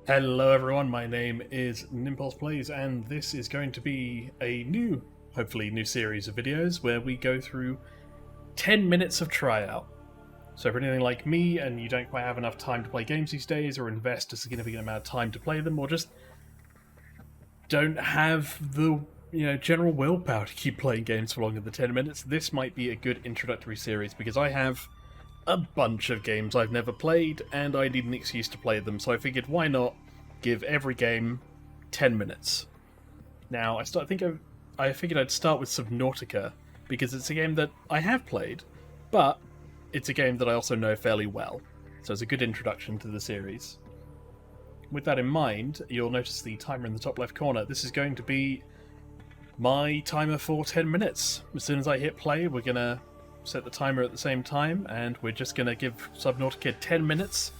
Hello everyone, my name is Nimpulse Plays, and this is going to be a hopefully new series of videos where we go through 10 minutes of tryout. So if you're anything like me and you don't quite have enough time to play games these days, or invest a significant amount of time to play them, or just don't have the general willpower to keep playing games for longer than 10 minutes, this might be a good introductory series, because I have a bunch of games I've never played, and I need an excuse to play them, so I figured why not give every game 10 minutes. Now, I figured I'd start with Subnautica, because it's a game that I have played, but it's a game that I also know fairly well, so it's a good introduction to the series. With that in mind, you'll notice the timer in the top left corner. This is going to be my timer for 10 minutes. As soon as I hit play, we're going to set the timer at the same time, and we're just going to give Subnautica 10 minutes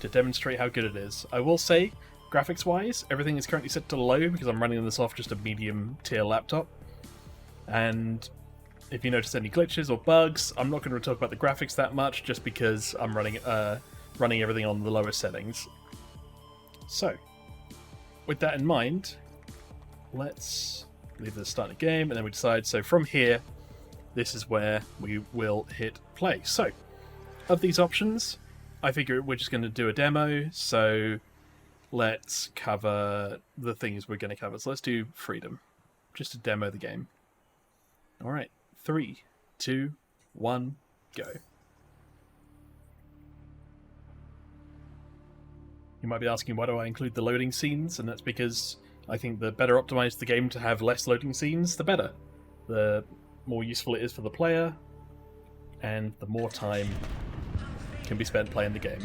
to demonstrate how good it is. I will say, graphics-wise, everything is currently set to low because I'm running this off just a medium-tier laptop. And if you notice any glitches or bugs, I'm not going to talk about the graphics that much, just because I'm running everything on the lowest settings. So, with that in mind, let's leave this start the game, and then we decide. So from here, this is where we will hit play. So, of these options, I figure we're just going to do a demo, so let's cover the things we're going to cover. So let's do freedom, just to demo the game. Alright, 3, 2, 1, go. You might be asking, why do I include the loading scenes? And that's because I think the better optimized the game to have less loading scenes, the better. The more useful it is for the player, and the more time can be spent playing the game.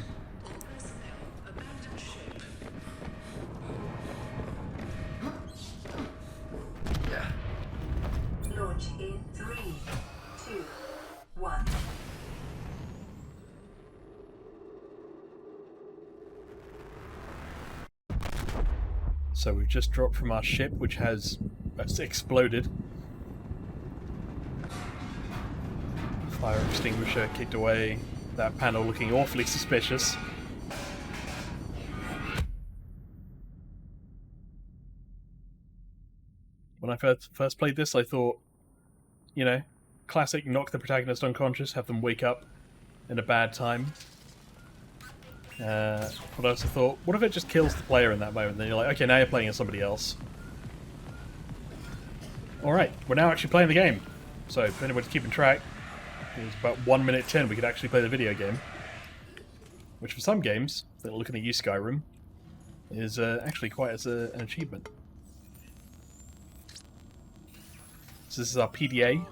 Launch in 3, 2, 1. So we've just dropped from our ship, which has exploded. Fire extinguisher kicked away. That panel looking awfully suspicious. When I first played this, I thought, classic knock the protagonist unconscious, have them wake up in a bad time. But I also thought, what if it just kills the player in that moment? Then you're like, okay, now you're playing as somebody else. Alright, we're now actually playing the game. So, if anybody's keeping track, it's about 1 minute 10 we could actually play the video game. Which for some games, that are looking at you, Skyrim, is actually quite an achievement. So this is our PDA.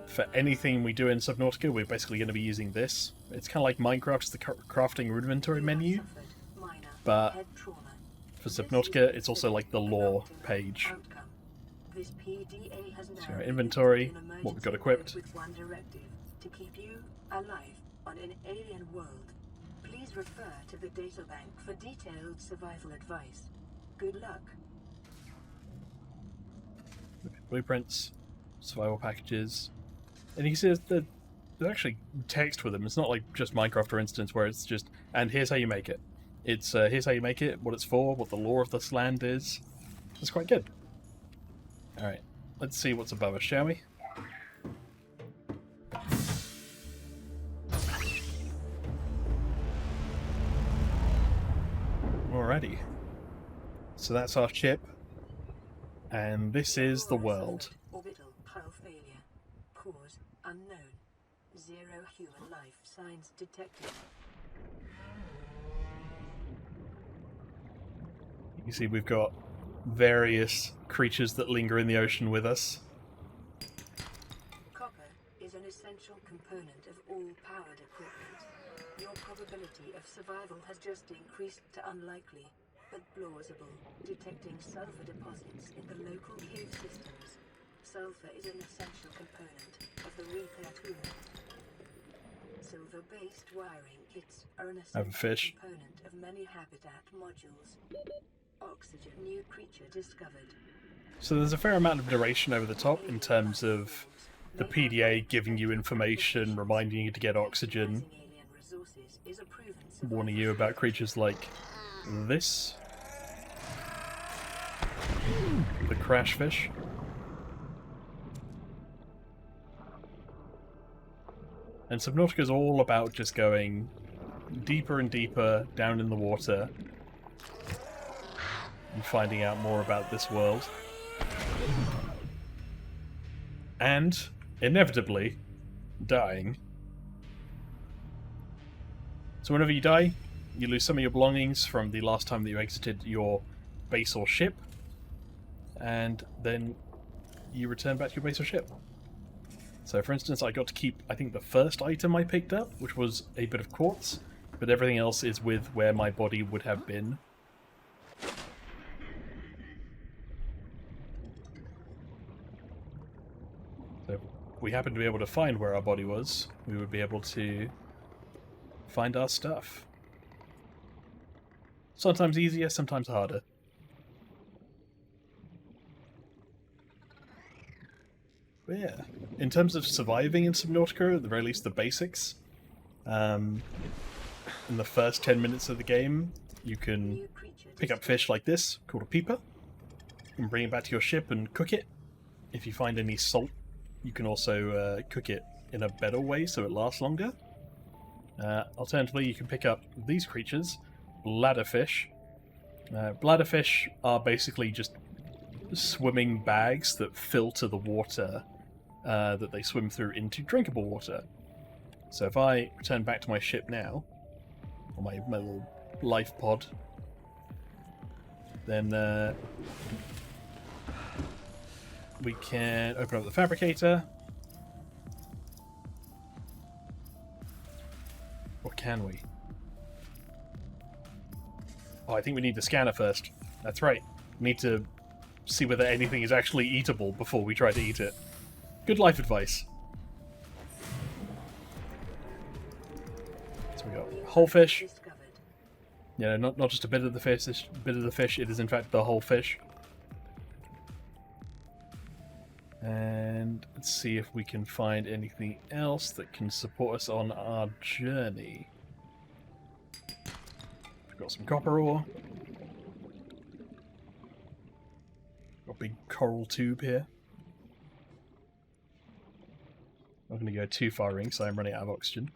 For anything we do in Subnautica, we're basically going to be using this. It's kind of like Minecraft, it's the crafting inventory menu, but for Subnautica, it's also like the lore page. So our inventory, what we've got equipped. To keep you alive on an alien world, please refer to the databank for detailed survival advice. Good luck. Blueprints, survival packages, and you can see there's actually text with them. It's not like just Minecraft, for instance, where it's just, and here's how you make it. It's here's how you make it, what it's for, what the lore of this land is. It's quite good. Alright, let's see what's above us, shall we? Alrighty. So that's our ship. And this is the world. Orbital hull failure. Cause unknown. 0 human life signs detected. You can see we've got various creatures that linger in the ocean with us. Copper is an essential component of all powered equipment. Your probability of survival has just increased to unlikely, but plausible, detecting sulfur deposits in the local cave systems. Sulfur is an essential component of the repair tool. Silver-based wiring kits are an essential component of many habitat modules. Oxygen, new creature discovered. So there's a fair amount of narration over the top in terms of the PDA giving you information, reminding you to get oxygen, warning you about creatures like this, the crash fish. And Subnautica is all about just going deeper and deeper down in the water and finding out more about this world. And, inevitably, dying. So whenever you die, you lose some of your belongings from the last time that you exited your base or ship, and then you return back to your base or ship. So for instance, I got to keep, I think, the first item I picked up, which was a bit of quartz, but everything else is with where my body would have been. So if we happen to be able to find where our body was, we would be able to find our stuff. Sometimes easier, sometimes harder. But yeah, in terms of surviving in Subnautica, at the very least the basics, in the first 10 minutes of the game, you can pick up fish like this, called a peeper. You can bring it back to your ship and cook it. If you find any salt, you can also cook it in a better way so it lasts longer. Alternatively, you can pick up these creatures, bladderfish. Bladderfish are basically just swimming bags that filter the water that they swim through into drinkable water. So if I return back to my ship now, or my little life pod, then we can open up the fabricator. Or can we? Oh, I think we need the scanner first. That's right. We need to see whether anything is actually eatable before we try to eat it. Good life advice. So we got whole fish. Yeah, not just a bit of the fish. It is in fact the whole fish. And let's see if we can find anything else that can support us on our journey. We've got some copper ore. Got a big coral tube here. I'm not going to go too far in because I'm running out of oxygen.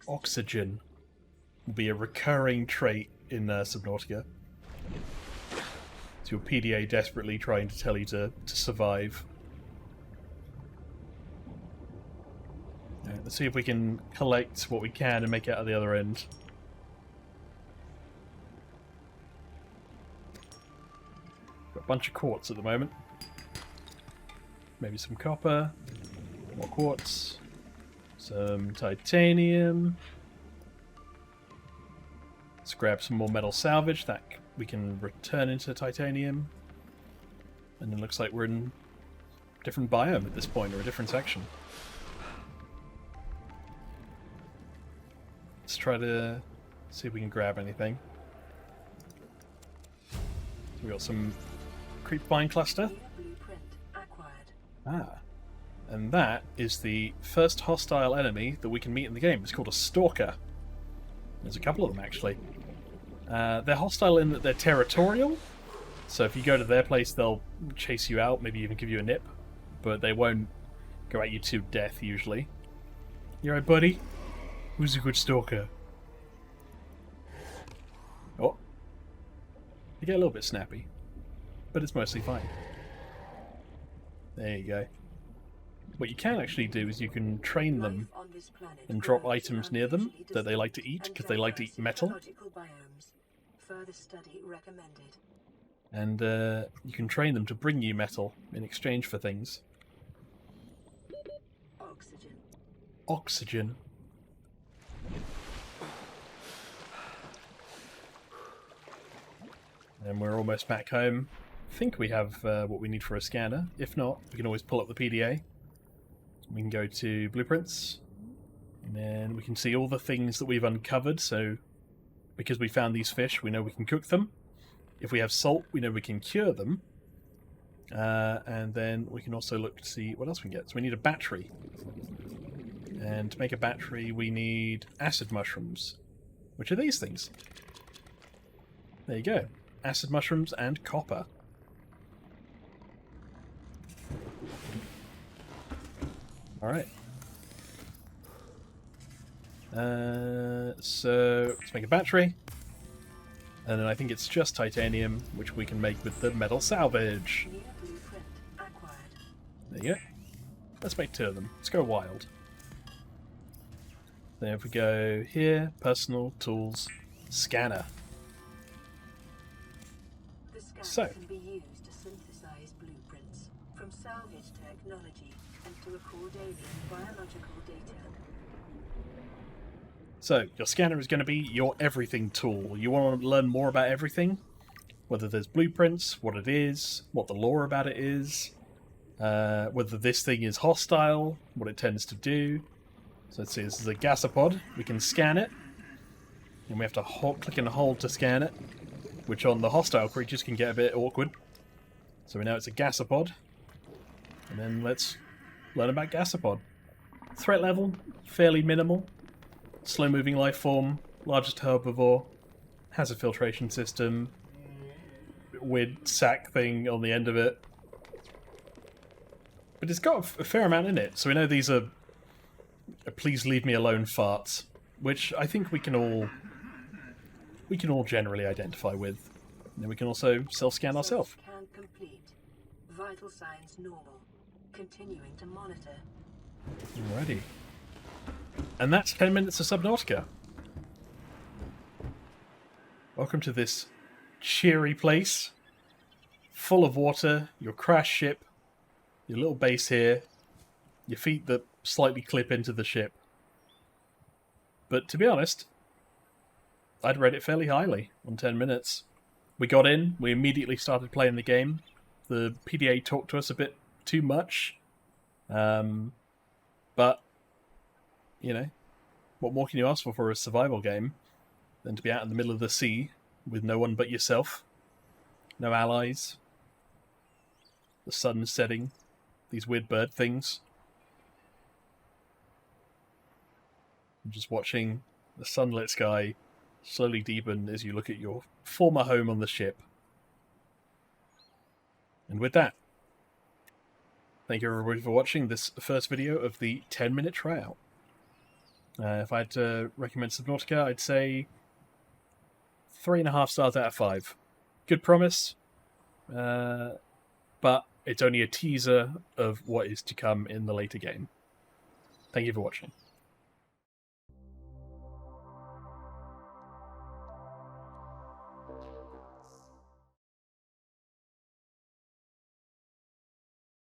Oxygen will be a recurring trait in Subnautica. It's your PDA desperately trying to tell you to survive. Right, let's see if we can collect what we can and make it out of the other end. Got a bunch of quartz at the moment. Maybe some copper, more quartz, some titanium. Let's grab some more metal salvage that we can return into titanium. And it looks like we're in a different biome at this point, or a different section. Let's try to see if we can grab anything. So we got some creepvine cluster. Ah, and that is the first hostile enemy that we can meet in the game. It's called a stalker. There's a couple of them, actually. They're hostile in that they're territorial, so if you go to their place, they'll chase you out, maybe even give you a nip, but they won't go at you to death, usually. You alright, buddy? Who's a good stalker? Oh. They get a little bit snappy, but it's mostly fine. There you go. What you can actually do is you can train them and drop items near them that they like to eat, because they like to eat metal. And you can train them to bring you metal in exchange for things. Oxygen. And we're almost back home. I think we have what we need for a scanner. If not, we can always pull up the PDA. We can go to blueprints, and then we can see all the things that we've uncovered. So because we found these fish, we know we can cook them. If we have salt, we know we can cure them. And then we can also look to see what else we can get. So we need a battery. And to make a battery, we need acid mushrooms, which are these things. There you go. Acid mushrooms and copper. Alright. So let's make a battery. And then I think it's just titanium, which we can make with the metal salvage. New blueprint acquired. There you go. Let's make 2 of them. Let's go wild. Then if we go here, personal, tools, scanner. The scanner So. can be used to synthesize blueprints from salvage technology and to record alien biological data. So, your scanner is going to be your everything tool. You want to learn more about everything? Whether there's blueprints, what it is, what the lore about it is, whether this thing is hostile, what it tends to do. So let's see, this is a gasopod. We can scan it. And we have to click and hold to scan it, which on the hostile creatures can get a bit awkward. So we know it's a gasopod. And then let's learn about gasopod. Threat level, fairly minimal. Slow-moving life form, largest herbivore, has a filtration system, weird sack thing on the end of it. But it's got a fair amount in it, so we know these are please leave me alone farts, which I think we can all generally identify with. And then we can also self-scan ourselves. Scan complete. Vital signs normal. Continuing to monitor. Alrighty. And that's 10 minutes of Subnautica. Welcome to this cheery place, full of water, your crash ship, your little base here, your feet that slightly clip into the ship. But to be honest, I'd rate it fairly highly on 10 minutes. We got in, we immediately started playing the game. The PDA talked to us a bit too much. But, you know, what more can you ask for a survival game than to be out in the middle of the sea with no one but yourself? No allies. The sun setting. These weird bird things. I'm just watching the sunlit sky slowly deepen as you look at your former home on the ship. And with that, thank you everybody for watching this first video of the 10-minute tryout. If I had to recommend Subnautica, I'd say 3.5 stars out of 5. Good promise, but it's only a teaser of what is to come in the later game. Thank you for watching.